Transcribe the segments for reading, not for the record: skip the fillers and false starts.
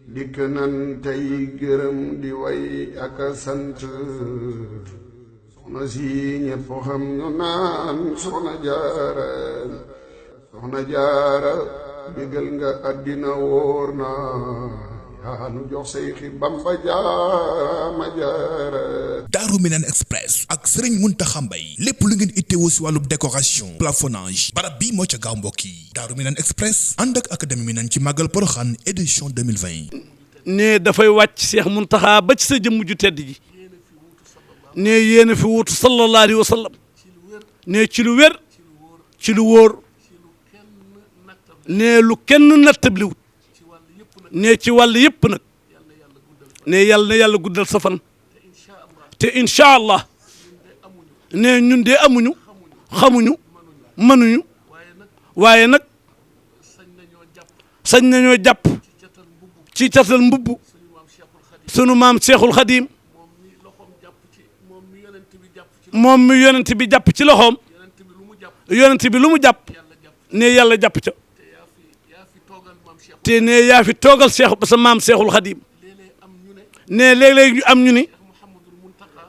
dikk nan tey gërëm di way ak a sant soxna si ñépp xam ñu naan soxna jaara bégal nga àddina wóor na yaa nu jox Seyxi Bamba jaama jaara. Daaru Minane Express ak Serigne Mountakha Mbaye lépp lu ngeen itteewoo si wàllu décoration plafonnage barab bi moo ca gaaw mbokk yi Daaru Minane Express ànd ak académie Minane ci màggal Porokhane édition 2020. ne dafay wàcc Cheikh Mountakha ba ci sa jëmm ju tedd ji ne yéen a fi wuutu sallallahu alayhi wa sallam ne ci lu wér ci lu wóor ne lu kenn nattabliwut ne ci wàll yëpp nag ne yàlla na yàlla guddal sa fan te incha allah ne ñun de amuñu xamuñu mënuñu waaye nag sañ nañoo jàpp ci catal mbubb sunu maam Cheikhul Khadim moom mi yonent bi jàpp ci loxoom yonent bi lu mu jàpp ne yàlla jàpp ca te ne yaa fi toogal Cheikh sa maam Cheikhul Khadim ne léeg-léeg ñu am ñu ni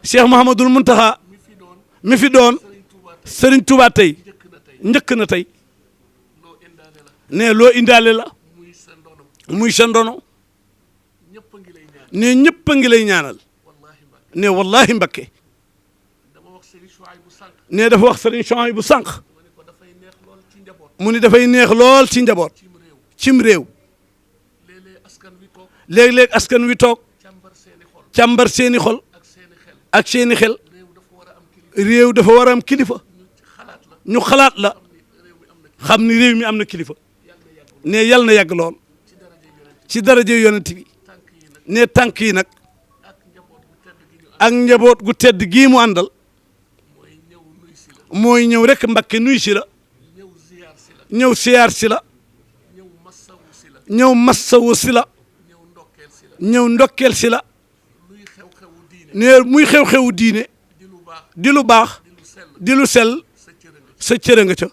Cheikh Mouhamadoul Mountakha mi fi doon Serigne Touba tey njëkk na tey ne loo indaale la muy sa ndono ne ñëpp a ngi lay ñaanal ne wallahi Mbakke ne dafa wax Serigne Chouaïbou bu sànq mu ni dafay neex lool ci njaboot cim réew léeg-léeg askan wi toog càmbar seeni xol ak seeni xel réew dafa war a am kilifa ñu xalaat la xam ni réew mi am na kilifa ne yal na yàgg lool ci daraje yonent bi ne tànk yi nag ak njaboot gu tedd gii mu àndal mooy ñëw rek Mbakke nuy si la ñëw siyaar si la ñëw massawu si la ñëw ndokkeel si la ne muy xew-xewu diine di lu baax di lu sell sa cëre nga ca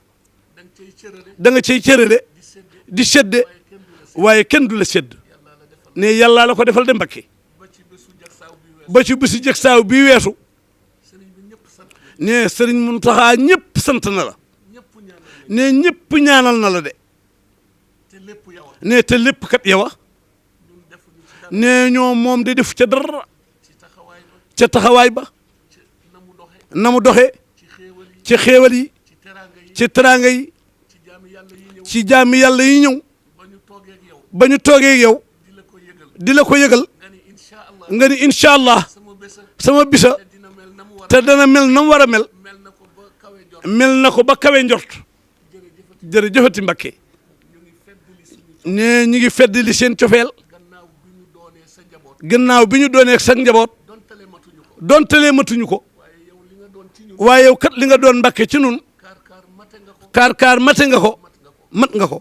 da nga cay cërale di sedde waaye kenn du la sedd ne yàlla la ko defal de Mbakke ba ci bésu jëg saaw bii weesu ne Sëriñ Mountakha ñëpp sant na la ne ñëpp ñaanal na la de ne te lépp kat yow ne ñoom moom de def ca dara ca taxawaay ba na mu doxee ci xéewal yi ci teraanga yi ci jaami yàlla yi ñëw ba ñu toogee yow di la ko yëgal nga ni incha allah sama bisa te dana mel na mu war a mel mel na ko ba kawe njort jërëjëfati Mbakke ne ñu ngi fedd li seen cofeel gannaaw bi ñu doonee sa njaboot dontalee matuñu ko waaye yow kat li nga doon Mbakke ci nun kaar mate nga ko mat nga ko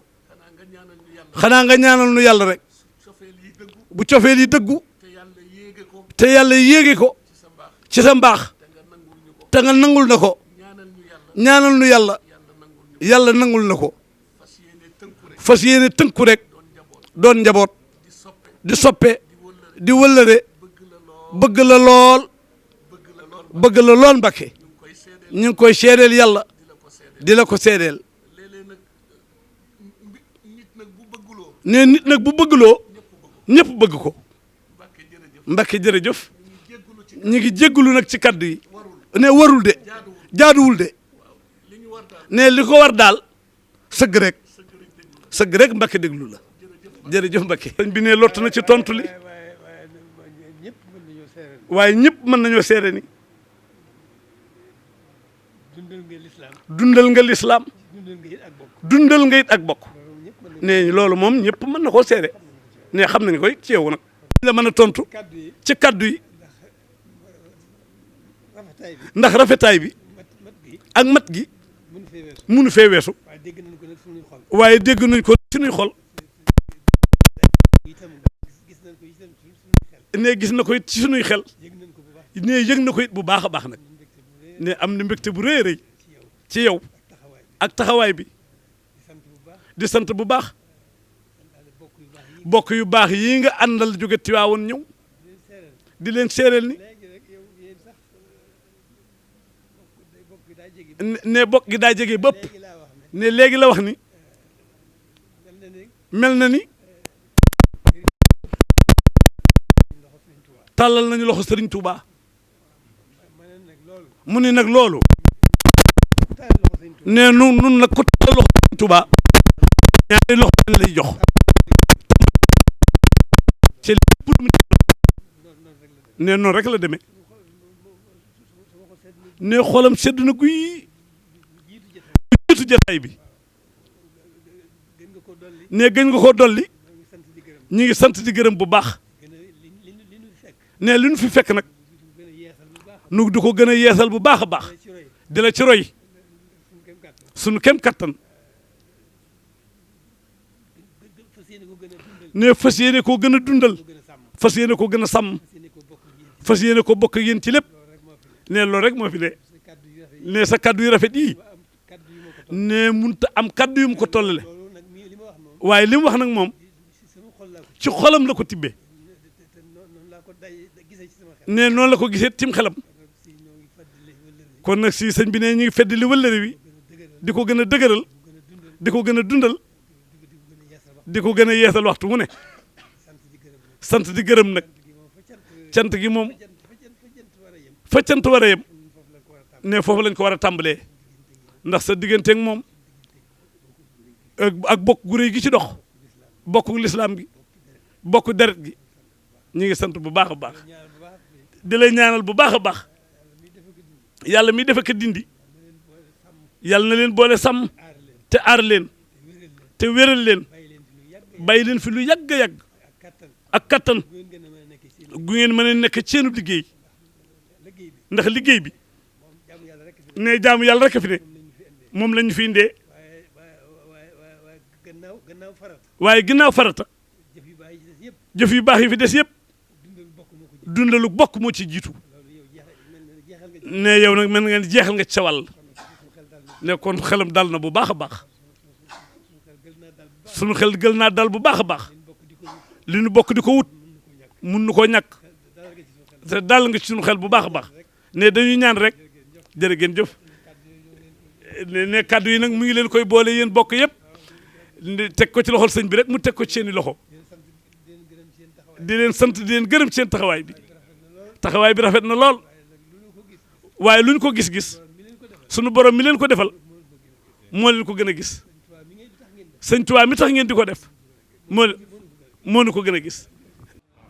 xanaa nga ñaanal nu yàlla rek bu cofeel yi dëggu te yàlla yéege ko ci sa mbaax te nga nangul na ko ñaanal nu yàlla nangul na ko fas yéene tënku rek doon njaboot di soppe di wëllëre bëgg la lool Mbakke ñu ngi koy seedeel yàlla di la ko seedeel ne nit nag bu bëggloo ñëpp bëgg ko Mbakke jërëjëf ñu ngi jéggulu nag ci kaddu yi ne warul de jaaduwul de ne li ko war daal sëgg rek Mbakke déglu la jërëjëf Mbakke sëñ bi ne lott na ci tontu li waaye ñëpp mën nañoo seere ni dundal nga lislaam dundal nga it ak bokk ne loolu moom ñëpp mën na koo seere ne xam nañ koy ci yow nag la mën a tontu ci kaddu yi ndax rafetaay bi ak mat gi munu fee weesu waaye dégg nañ ko suñuy xol ne gis na ko it ci suñuy xel ne yëg na ko it bu baax a baax nag ne am na mbégte bu rëy a rëy ci yow ak taxawaay bi di sant bu baax bokk yu baax yii nga àndal jóge Tiwaawoon ñëw di leen seereel ni ne bokk gi daa jege bëpp ne léegi la wax ni mel na ni tàllal nañu loxo Serigne Touba mu ni nag loolu ne nun nag ko tàllal loxo Serigne Touba ñaari loxo lañ lay jox ci lépp lu mu ne noonu rek la demee ne xolam sedd na guy jiitu jataay bi ne gën nga koo dolli ñi ngi sant di gërëm bu baax ne li ñu fi fekk nag nu di ko gën a yeesal bu baax a baax di la ci roy sunu kem kattan ne fas yéene koo gën a dundal fas yéene koo gën a sàmm fas yéene ko bokk yéen ci lépp ne loolu rek moo fi ne sa kaddu yu rafet yi ne munta am kaddu yu mu ko tollale waaye li mu wax nag moom ci xolam la ko tibbee ne noonu la ko gisee cim xelam kon nag si sëñ bi ne ñu ngi fedd li wëllëre wi di ko gën a dëgëral di ko gën a dundal di ko gën a yeesal waxtu mu ne sant di gërëm nag cant gi moom fa cant war a yem ne foofu lañ ko war a tàmbalee ndax sa digganteeg moom ak bokk gu réy gi ci dox bokku lislaam gi bokk deret gi ñu ngi sant bu baax a baax di lay ñaanal bu baax a baax yàlla mi defe ko dindi yàlla na leen boole sàmm te aar leen te wéral leen bàyyi leen fi lu yàgg a yàgg ak kattan gu ngeen mën a nekk ci seenu liggéey ndax liggéey bi ne jaamu yàlla rek fi ne moom lañu fi indee waaye ginnaaw farata jëf yu baax yi fi des yëpp dundalu bokk moo ci jiitu ne yow nag mën nga jeexal nga ci sa wàll ne kon xelam dal na bu baax a baax sunu xel gël naa dal bu baax a baax li nu bokk di ko wut mun nu koo ñàkk te dal nga ci sunu xel bu baax a baax ne dañuy ñaan rek jërë ngeen jëf ne kaddu yi nag mu ngi leen koy boole yéen bokk yëpp teg ko ci loxol sëñ bi rek mu teg ko ci seeni loxo di leen sant di leen gërëm ci seen taxawaay bi rafet na lool waaye lu ñu ko gis-gis sunu borom mi leen ko defal moo leen ko gën a gis sëñ Tuubaa mi tax ngeen di ko def moo nu ko gën a gis.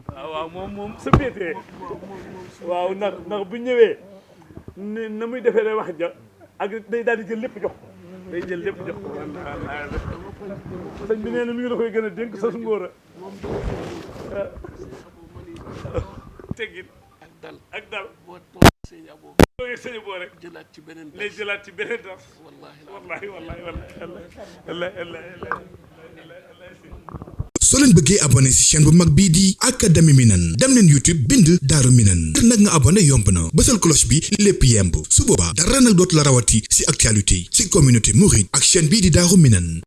waaw moom sa féetee waaw ndax bu ñëwee na muy defee day wax ja ak day daal di jël lépp jox ko day jël lépp jox ko sëñ bi nee na mi ngi la koy gën a dénk sa ngóor a teggin ak dal sëñ boo rek jëlaat ci beneen daf wallahi soo leen bëggee abonné ci chaîne bu mag bii di Académie Minane dem leen YouTube bind Daaru Minane ngir nag nga abonné yomb na bësal cloche bi lépp yemb su boobaa dara nag dootu la rawati ci actualité ci communauté mouride ak chaîne bii di Daaru Minane